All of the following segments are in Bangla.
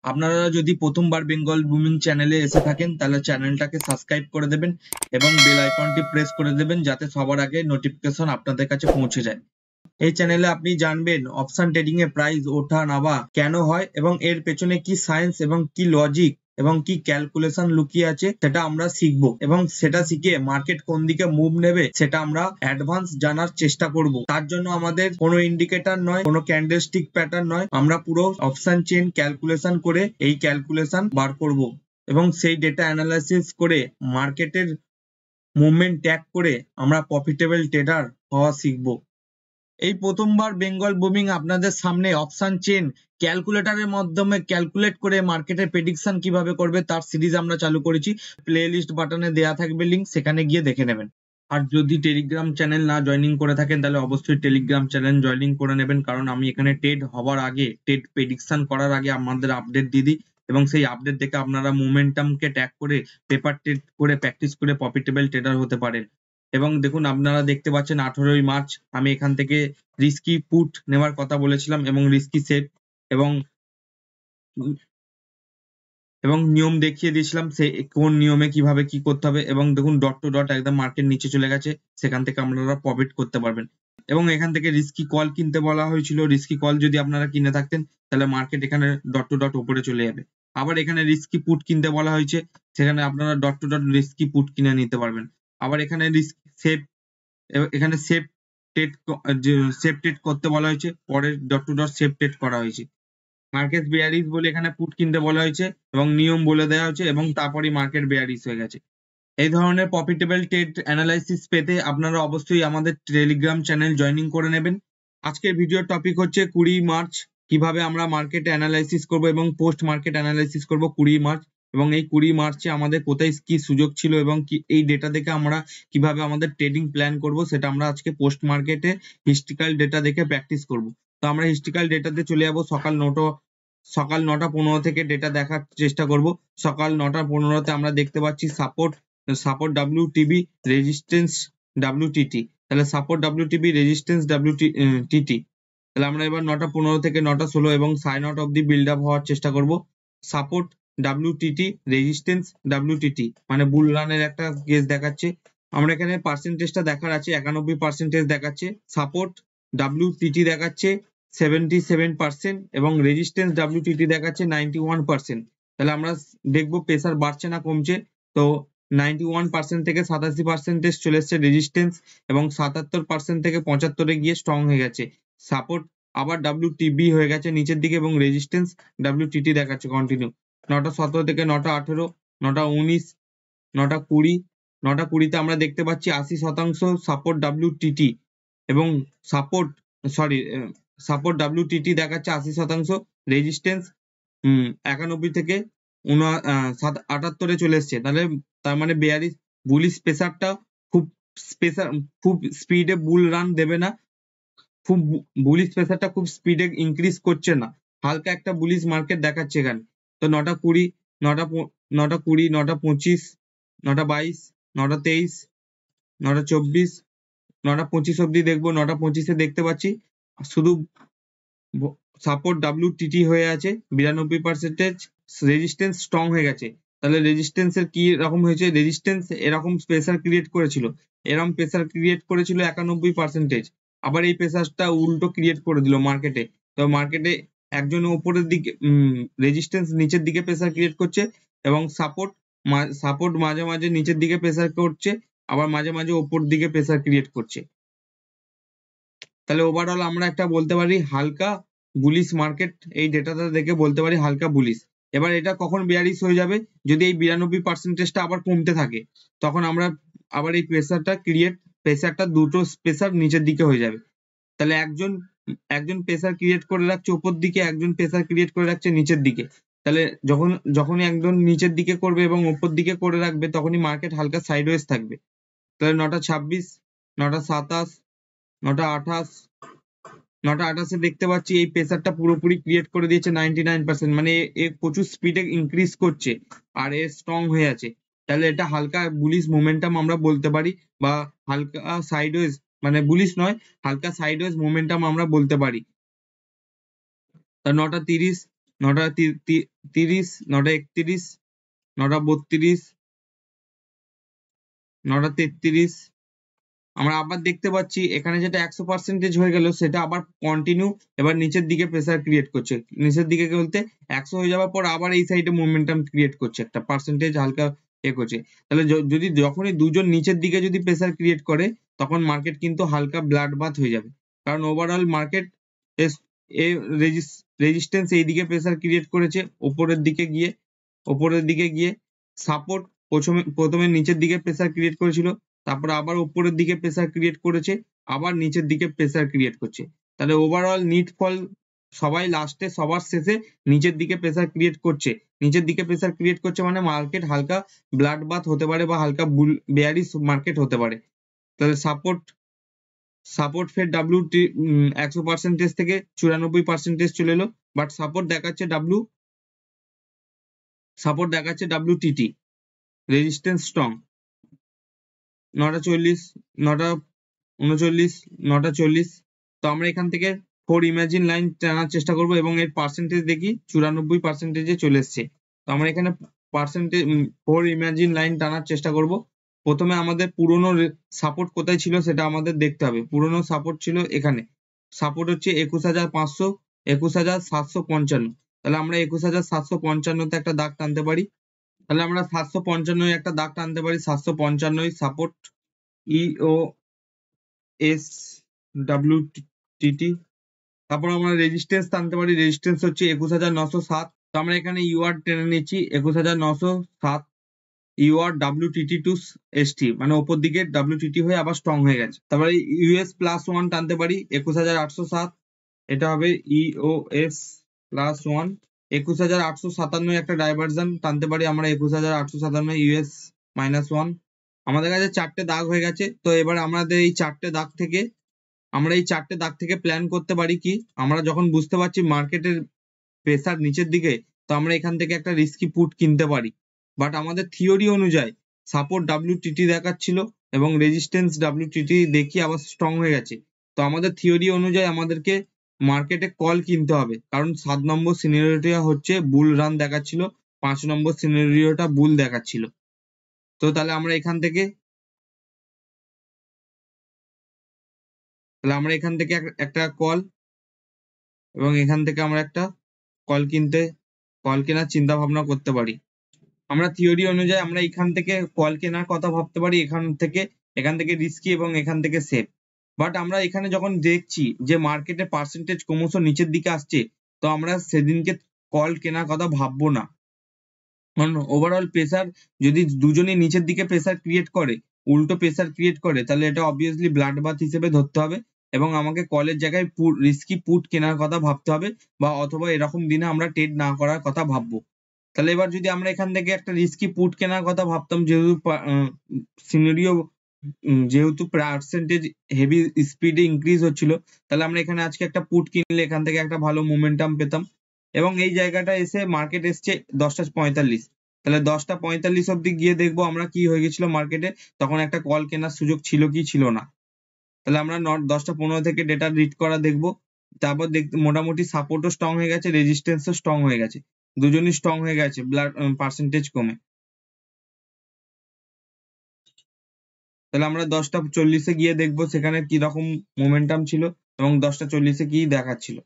আপনারা যদি প্রথমবার বেঙ্গল বুমিং চ্যানেলে এসে থাকেন তাহলে চ্যানেলটাকে সাবস্ক্রাইব করে দেবেন এবং বেল আইকনটি প্রেস করে দেবেন যাতে সবার আগে নোটিফিকেশন আপনাদের কাছে পৌঁছে যায়। এই চ্যানেলে আপনি জানবেন অপশন ট্রেডিং এ প্রাইস ওঠা নামা কেন হয় এবং এর পেছনে কি সায়েন্স এবং কি লজিক এবং কি ক্যালকুলেশন লুকিয়ে আছে সেটা আমরা শিখবো এবং সেটা শিখে মার্কেট কোন দিকে মুভ নেবে সেটা আমরা অ্যাডভান্স জানার চেষ্টা করব। তার জন্য আমাদের কোনো ইন্ডিকেটর নয়, কোনো ক্যান্ডেলস্টিক প্যাটার্ন নয়, আমরা পুরো অপশন চেইন ক্যালকুলেশন করে এই ক্যালকুলেশন বার করব এবং সেই ডেটা অ্যানালাইসিস করে মার্কেটের মুভমেন্ট ট্র্যাক করে আমরা প্রফিটেবল ট্রেডার হওয়া শিখবো। এই প্রথমবার বেঙ্গল বুমিং আপনাদের সামনে অপশন চেন ক্যালকুলেটরের মাধ্যমে ক্যালকুলেট করে মার্কেটের প্রেডিকশন কিভাবে করবে তার সিরিজ আমরা চালু করেছি। প্লে লিস্ট বাটনে দেওয়া থাকবে লিঙ্ক, সেখানে গিয়ে দেখে নেবেন। আর যদি টেলিগ্রাম চ্যানেল না জয়েনিং করে থাকেন তাহলে অবশ্যই টেলিগ্রাম চ্যানেল জয়েনিং করে নেবেন, কারণ আমি এখানে ট্রেড হওয়ার আগে, ট্রেড প্রেডিকশন করার আগে আমাদের আপডেট দিয়ে দিই এবং সেই আপডেট দেখে আপনারা মোমেন্টামকে ট্র্যাক করে পেপার ট্রেড করে প্র্যাকটিস করে প্রফিটেবল ট্রেডার হতে পারেন। এবং দেখুন, আপনারা দেখতে পাচ্ছেন 18ই মার্চ আমি এখান থেকে রিস্কি পুট নেওয়ার কথা বলেছিলাম এবং রিস্কি সেট এবং নিয়ম দেখিয়ে দিয়েছিলাম সে কোন নিয়মে কিভাবে কি করতে হবে। এবং দেখুন ডট টু ডট একদম মার্কেট নিচে চলে গেছে, সেখান থেকে আপনারা প্রফিট করতে পারবেন। এবং এখান থেকে রিস্কি কল কিনতে বলা হয়েছিল, রিস্কি কল যদি আপনারা কিনে থাকতেন তাহলে মার্কেট এখানে ডট টু ডট উপরে চলে যাবে। আবার এখানে রিস্কি পুট কিনতে বলা হয়েছে, সেখানে আপনারা dot to dot risky put কিনে নিতে পারবেন। আবার এখানে রিস্ক সেফ, এখানে সেফ ট্রেড সেফ ট্রেড করতে বলা হয়েছে, পরে dot to dot safe trade করা হয়েছে। মার্কেট বেয়ারিশ বলে এখানে পুট কিনতে বলা হয়েছে এবং নিয়ম বলে দেওয়া হয়েছে এবং তারপরই মার্কেট বেয়ারিশ হয়ে গেছে। এই ধরনের প্রফিটেবল ট্রেড অ্যানালাইসিস পেতে আপনারা অবশ্যই আমাদের টেলিগ্রাম চ্যানেল জয়েনিং করে নেবেন। আজকের ভিডিওর টপিক হচ্ছে 20 মার্চ কিভাবে আমরা মার্কেট অ্যানালাইসিস করব এবং পোস্ট মার্কেট অ্যানালাইসিস করব 20 মার্চ। এবং এই 20 মার্চে আমাদের কোথায় কি সুযোগ ছিল এবং কি এই ডেটা দেখে আমরা কিভাবে আমাদের ট্রেডিং প্ল্যান করব সেটা আমরা আজকে পোস্ট মার্কেটে হিস্ট্রিক্যাল ডেটা দেখে প্র্যাকটিস করব। তো আমরা হিস্ট্রিক্যাল ডেটাতে চলে যাবো। সকাল 9:15 থেকে ডেটা দেখার চেষ্টা করব। সকাল 9:15 আমরা দেখতে পাচ্ছি সাপোর্ট WTB, রেজিস্ট্যান্স WTT। তাহলে সাপোর্ট WTB, রেজিস্ট্যান্স WTT। তাহলে আমরা এবার 9:15 থেকে 9:16 এবং 9:30 অব্দি বিল্ড আপ হওয়ার চেষ্টা করব। সাপোর্ট WTT, রেজিস্ট্যান্স WTT, মানে বুল রানের একটা কেস দেখাচ্ছে। আমরা এখানে পার্সেন্টেজটা দেখার আছে, 91% দেখাচ্ছে। সাপোর্ট WTT দেখাচ্ছে 77% এবং রেজিস্ট্যান্স WTT দেখাচ্ছে 91%। তাহলে আমরা দেখবো প্রেসার বাড়ছে না কমছে। তো 91% থেকে 87% চলে এসছে রেজিস্ট্যান্স এবং 77% থেকে 75-এ গিয়ে স্ট্রং হয়ে গেছে। সাপোর্ট আবার WTB হয়ে গেছে নিচের দিকে এবং রেজিস্ট্যান্স WTT দেখাচ্ছে কন্টিনিউ। 9:17 থেকে 9:18, 9:19, 9:20। 9:20-তে আমরা দেখতে পাচ্ছি 80% সাপোর্ট WTT এবং সাপোর্ট WTT দেখাচ্ছে 80%, রেজিস্ট্যান্স 91 থেকে 78-এ চলে এসছে। তাহলে তার মানে বেয়ারিশ বুলিশ প্রেসারটা খুব স্পিডে বুল রান দেবে না, খুব বুলিশ প্রেসারটা খুব স্পিডে ইনক্রিজ করছে না, হালকা একটা বুলিশ মার্কেট দেখাচ্ছে এখানে। তো 9:20, 9:20, 9:25, 9:22, 9:23, 9:24, 9:25 অব্দি দেখবো। 9:25-এ দেখতে পাচ্ছি শুধু সাপোর্ট WTT হয়ে আছে 92%, রেজিস্ট্যান্স স্ট্রং হয়ে গেছে। তাহলে রেজিস্ট্যান্সের কি রকম হয়েছে, রেজিস্ট্যান্স এরকম প্রেসার ক্রিয়েট করেছিল, এরকম প্রেসার ক্রিয়েট করেছিল 91%। আবার এই প্রেসারটা উল্টো ক্রিয়েট করে দিল মার্কেটে। তো মার্কেটে একজন উপরের দিকে রেজিস্ট্যান্স নিচের দিকে প্রেসার ক্রিয়েট করছে এবং সাপোর্ট মাঝে মাঝে নিচের দিকে প্রেসার করছে, আবার মাঝে মাঝে ওপর দিকে প্রেসার ক্রিয়েট করছে। তাহলে ওভারঅল আমরা একটা বলতে পারি হালকা বুলিশ মার্কেট, এই ডেটাটা দেখে বলতে পারি হালকা বুলিশ। এবার এটা কখন বেয়ারিশ হয়ে যাবে, যদি এই 92%টা আবার কমতে থাকে, তখন আমরা আবার এই প্রেসারটা দুটো প্রেসার নিচের দিকে হয়ে যাবে। তাহলে একজন প্রেসার ক্রিয়েট করে রাখছে উপর দিকে, একজন প্রেসার ক্রিয়েট করে রাখছে নিচের দিকে। তাহলে যখনই একজন নিচের দিকে করবে এবং উপর দিকে করে রাখবে তখনই মার্কেট হালকা সাইডওয়েজ থাকবে। তাহলে 9:26, 9:27, 9:28, 9:28-এ দেখতে পাচ্ছি এই প্রেসারটা পুরোপুরি ক্রিয়েট করে দিয়েছে 99%, মানে এ প্রচুর স্পিডে ইনক্রিজ করছে আর এ স্ট্রং হয়ে আছে। তাহলে এটা হালকা বুলিশ মোমেন্টাম আমরা বলতে পারি, বা হালকা সাইডওয়েজ, মানে বুলিশ নয়, হালকা সাইডওয়েজ মোমেন্টাম আমরা বলতে পারি। তা 9:30, 9:30, 9:31, 9:32, 9:33। আমরা আবার দেখতে পাচ্ছি এখানে যেটা 100% হয়ে গেল সেটা আবার কন্টিনিউ এবার নিচের দিকে প্রেসার ক্রিয়েট করছে। নিচের দিকে বলতে 100 হয়ে যাওয়ার পর আবার এই সাইডে মোমেন্টাম ক্রিয়েট করছে, একটা পার্সেন্টেজ হালকা করছে। তাহলে যদি যখনই দুজন নিচের দিকে যদি প্রেসার ক্রিয়েট করে তখন মার্কেট কিন্তু হালকা ব্লাড বাথ হয়ে যাবে, কারণ ওভারঅল মার্কেট রেজিস্ট্যান্স এইদিকে প্রেসার ক্রিয়েট করেছে ওপরের দিকে গিয়ে সাপোর্ট প্রথমে নিচের দিকে প্রেসার ক্রিয়েট করেছিল, তারপর আবার উপরের দিকে প্রেসার ক্রিয়েট করেছে, আবার নিচের দিকে প্রেসার ক্রিয়েট করছে। তাহলে ওভারঅল নিট ফল সবাই লাস্টে সবার শেষে নিচের দিকে প্রেসার ক্রিয়েট করছে। নিচের দিকে প্রেসার ক্রিয়েট করছে মানে মার্কেট হালকা ব্লাড বাথ হতে পারে বা হালকা বেয়ারিশ মার্কেট হতে পারে। তাহলে সাপোর্ট ফের ডাব্লিউটি 100% থেকে 94% চলে এলো, বাট সাপোর্ট দেখাচ্ছে ডাব্লিউটিটি রেজিস্ট্যান্স স্ট্রং। 9:40, 9:39, 9:40। তো আমরা এখান থেকে 4 ইমাজিন লাইন টানার চেষ্টা করব এবং এর পার্সেন্টেজ দেখি 94%-এ চলে এসছে। তো আমরা এখানে 4 ইমাজিন লাইন টানার চেষ্টা করব। প্রথমে আমাদের পুরনো সাপোর্ট কোথায় ছিল সেটা আমাদের দেখতে হবে। পুরনো সাপোর্ট ছিল এখানে, সাপোর্ট হচ্ছে 21,500, 21,755। তাহলে আমরা 21,755-তে একটা দাগ টানতে পারি। তাহলে আমরা 755 একটা দাগ টানতে পারি। 755 সাপোর্ট EOS WTT। তারপর আমরা রেজিস্ট্যান্স টানতে পারি, রেজিস্ট্যান্স হচ্ছে 21,907। তো আমরা এখানে ইউআর টেনে নিচ্ছি 21,907 ইউআর WTT টু ST, মানে ওপর দিকে WTT হয়ে আবার স্ট্রং হয়ে গেছে। তারপরে US+1 টানতে পারি 21,807, এটা হবে EOS+1। 21,857 একটা ডাইভারশন টানতে পারি আমরা 21,857 US-1। আমাদের কাছে 4টে দাগ হয়ে গেছে। তো এবার আমাদের এই 4টে দাগ থেকে প্ল্যান করতে পারি কি, আমরা যখন বুঝতে পারছি মার্কেটের প্রেসার নিচের দিকে, তো আমরা এখান থেকে একটা রিস্কি পুট কিনতে পারি। বাট আমাদের থিওরি অনুযায়ী সাপোর্ট WTT দেখাচ্ছিল এবং রেজিস্ট্যান্স WTT দেখিয়ে আবার স্ট্রং হয়ে গেছে। তো আমাদের থিওরি অনুযায়ী আমাদেরকে মার্কেটে কল কিনতে হবে, কারণ 7 নম্বর সিনারিওটা হচ্ছে বুল রান দেখাচ্ছিল, 5 নম্বর সিনারিওটা বুল দেখাচ্ছিল। তো তাহলে আমরা এখান থেকে একটা কল এবং এখান থেকে আমরা একটা কল কেনার চিন্তা ভাবনা করতে পারি। আমরা থিওরি অনুযায়ী আমরা এখান থেকে কল কেনার কথা ভাবতে পারি, এখান থেকে রিস্কি এবং এখান থেকে সেফ। বাট আমরা এখানে যখন দেখছি যে মার্কেটের পার্সেন্টেজ ক্রমশ নিচের দিকে আসছে, তো আমরা সেদিনকে কল কেনার কথা ভাববো না, কারণ ওভারঅল প্রেসার যদি দুজনেই নিচের দিকে প্রেসার ক্রিয়েট করে, উল্টো প্রেসার ক্রিয়েট করে, তাহলে এটা অবভিয়াসলি ব্লাড বাথ হিসেবে ধরতে হবে এবং আমাকে কলের জায়গায় রিস্কি পুট কেনার কথা ভাবতে হবে, বা অথবা এরকম দিনে আমরা ট্রেড না করার কথা ভাববো। তাহলে এবার যদি আমরা এখান থেকে একটা রিস্কি পুট কেনার কথা ভাবতাম, সিনারিও যেহেতু পার্সেন্টেজ হেভি স্পিডে ইনক্রিজ হচ্ছিল, তাহলে আমরা এখানে আজকে একটা পুট কিনলে এখান থেকে একটা ভালো মোমেন্টাম পেতাম। এবং এই জায়গাটা এসে মার্কেট এসছে 10:45, তাহলে 10:45 অব্দি গিয়ে দেখবো আমরা কি হয়ে গেছিল মার্কেটে, তখন একটা কল কেনার সুযোগ ছিল কি ছিল না। তাহলে আমরা 10:15 থেকে ডেটা রিড করা দেখবো। তারপর মোটামুটি সাপোর্টও স্ট্রং হয়ে গেছে, রেজিস্ট্যান্সও স্ট্রং হয়ে গেছে, দুজনই স্ট্রং হয়ে গেছে ব্লাড পার্সেন্টেজ কমে। তাহলে আমরা 10:40-এ গিয়ে দেখবো সেখানে কি রকম মোমেন্টাম ছিল এবং 10:40-এ কি দেখাচ্ছিল।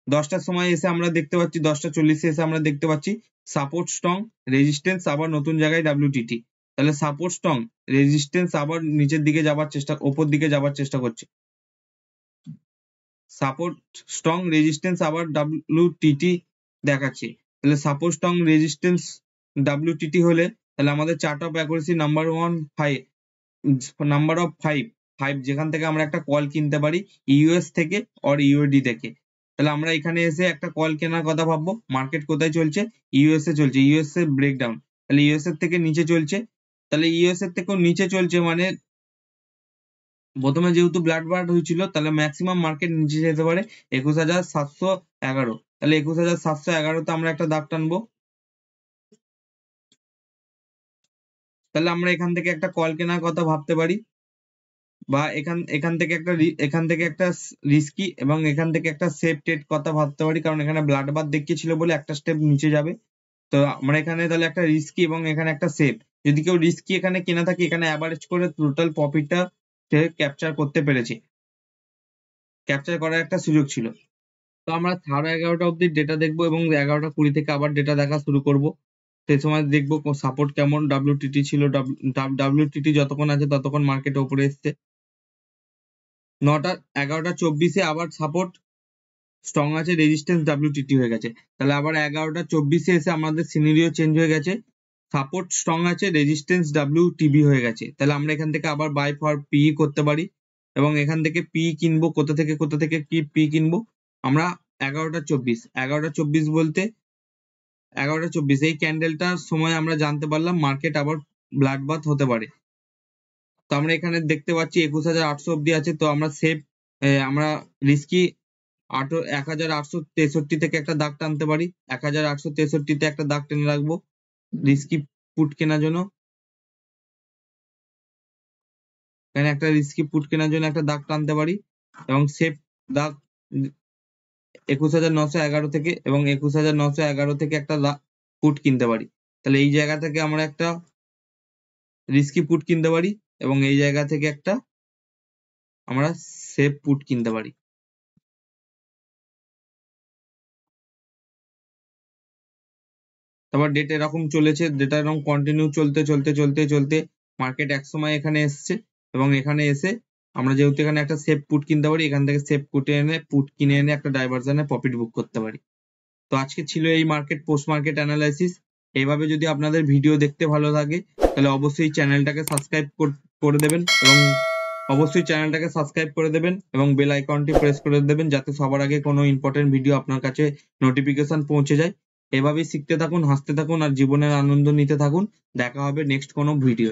10টার সময় এসে আমরা দেখতে পাচ্ছি, 10:40-এ এসে আমরা দেখতে পাচ্ছি সাপোর্ট স্ট্রং, রেজিস্ট্যান্স আবার নতুন জায়গায় WTT। তাহলে সাপোর্ট স্ট্রং, রেজিস্ট্যান্স আবার নিচের দিকে ওপর দিকে যাবার চেষ্টা করছে। সাপোর্ট স্ট্রং, রেজিস্ট্যান্স আবার WTT দেখাচ্ছে। তাহলে সাপোর্ট স্ট্রং, রেজিস্ট্যান্স WTT হলে তাহলে আমাদের chart of accuracy number of 5 যেখান থেকে আমরা একটা কল কিনতে পারি ইউএস থেকে অর ইউএডি থেকে। তাহলে আমরা এখানে এসে একটা কল কেনার কথা ভাববো। মার্কেট কোথায় চলছে? ইউএস এ চলছে, ইউএস এ ব্রেকডাউন, তাহলে ইউএস এর থেকে নিচে চলছে। তাহলে ইউএস এর থেকেও নিচে চলছে মানে প্রথমে যেহেতু ব্লাড বার্ড হয়েছিল, তাহলে ম্যাক্সিমাম মার্কেট নিচে যেতে পারে 21,711। তাহলে 21,711-তে আমরা একটা দাগ টানবো। তাহলে আমরা এখান থেকে একটা কল কেনার কথা ভাবতে পারি বা এখান থেকে একটা রিস্কি এবং এখান থেকে একটা সেফ ট্রেড কথা ভাবতে পারি, কারণ এখানে ব্লাড বাথ দেখিয়েছিল বলে একটা স্টেপ নিচে যাবে। তো আমরা এখানে তাহলে একটা রিস্কি এবং এখানে একটা সেফ, যদি কেউ রিস্কি এখানে কেনা থাকে, এখানে অ্যাভারেজ করে টোটাল প্রফিটটা সে ক্যাপচার করতে পেরেছে, ক্যাপচার করার একটা সুযোগ ছিল। তো আমরা 11:30 অব্দি ডেটা দেখবো এবং 11:20 থেকে আবার ডেটা দেখা শুরু করব। সেই সময় দেখবো সাপোর্ট কেমন WTT ছিল, WTT যতক্ষণ আছে ততক্ষণ মার্কেট উপরে এসছে। 11:24 আবার সাপোর্ট স্ট্রং আছে, রেজিস্ট্যান্স WTT হয়ে গেছে। তাহলে আবার 11:24 এসে আমাদের সিনারিও চেঞ্জ হয়ে গেছে, সাপোর্ট স্ট্রং আছে, রেজিস্ট্যান্স WTB হয়ে গেছে। তাহলে আমরা এখান থেকে আবার বাই ফর পি করতে পারি এবং এখান থেকে পি কিনবো। কোথা থেকে কি পি কিনবো আমরা? 11:24 বলতে 11:24 এই ক্যান্ডেলটার সময় আমরা জানতে পারলাম মার্কেট আবার ব্লাড বাথ হতে পারে। তো আমরা এখানে দেখতে পাচ্ছি 21,800 অব্দি আছে। তো আমরা সেফ, আমরা রিস্কি 1863 থেকে একটা দাগ টানতে পারি। 1863 একটা দাগ টেনে রাখবো রিস্কি পুট কেনার জন্য। এখানে একটা রিস্কি পুট কেনার জন্য একটা দাগ টানতে পারি এবং সেফ দাগ 21,911 থেকে, এবং 21,911 থেকে একটা পুট কিনতে পারি। তাহলে এই জায়গা থেকে আমরা একটা রিস্কি পুট কিনতে পারি এবং এই জায়গা থেকে একটা আমরা সেফ পুট কিনতে পারি। তারপর ডেট এরকম চলেছে, ডেটা এরকম কন্টিনিউ চলতে মার্কেট একসময় এখানে এসছে এবং এখানে এসে আমরা যেহেতু এখানে একটা সেফ পুট কিনতে পারি, এখান থেকে সেফ পুট কিনে এনে একটা ডাইভারশনে প্রফিট বুক করতে পারি। তো আজকে ছিল এই মার্কেট পোস্ট মার্কেট অ্যানালাইসিস। এইভাবে যদি আপনাদের ভিডিও দেখতে ভালো লাগে তাহলে অবশ্যই চ্যানেলটাকে সাবস্ক্রাইব করে দেবেন এবং বেল আইকনটি প্রেস করে দেবেন, যাতে সবার আগে কোনো ইম্পর্টেন্ট ভিডিও আপনার কাছে নোটিফিকেশন পৌঁছে যায়। এভাবেই শিখতে থাকুন, হাসতে থাকুন আর জীবনের আনন্দ নিতে থাকুন। দেখা হবে নেক্সট কোনো ভিডিও।